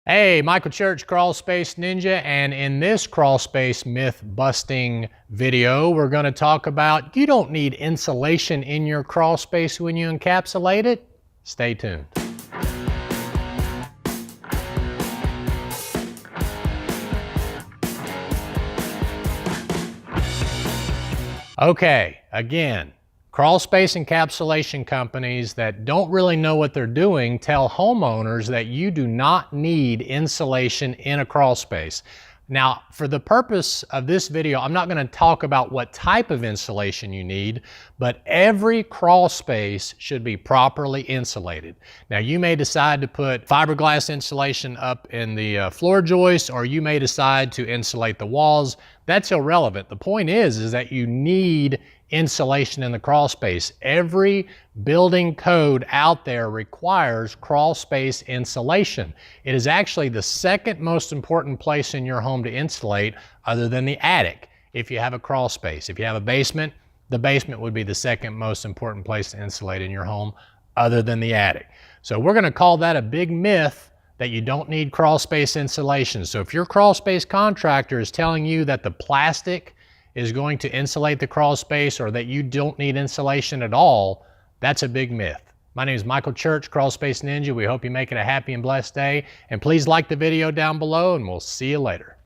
Hey, Michael Church, Crawl Space Ninja, and in this crawl space myth busting video, we're going to talk about you don't need insulation in your crawl space when you encapsulate it. Stay tuned. Okay, again, crawl space encapsulation companies that don't really know what they're doing tell homeowners that you do not need insulation in a crawl space. Now, for the purpose of this video, I'm not going to talk about what type of insulation you need, but every crawl space should be properly insulated. Now, you may decide to put fiberglass insulation up in the floor joists, or you may decide to insulate the walls. That's irrelevant. The point is that you need insulation in the crawl space. Every building code out there requires crawl space insulation. It is actually the second most important place in your home to insulate, other than the attic, if you have a crawl space. If you have a basement, the basement would be the second most important place to insulate in your home, other than the attic. So we're going to call that a big myth, that you don't need crawl space insulation. So if your crawl space contractor is telling you that the plastic is going to insulate the crawl space, or that you don't need insulation at all, that's a big myth. My name is Michael Church, Crawl Space Ninja. We hope you make it a happy and blessed day. And please like the video down below, and we'll see you later.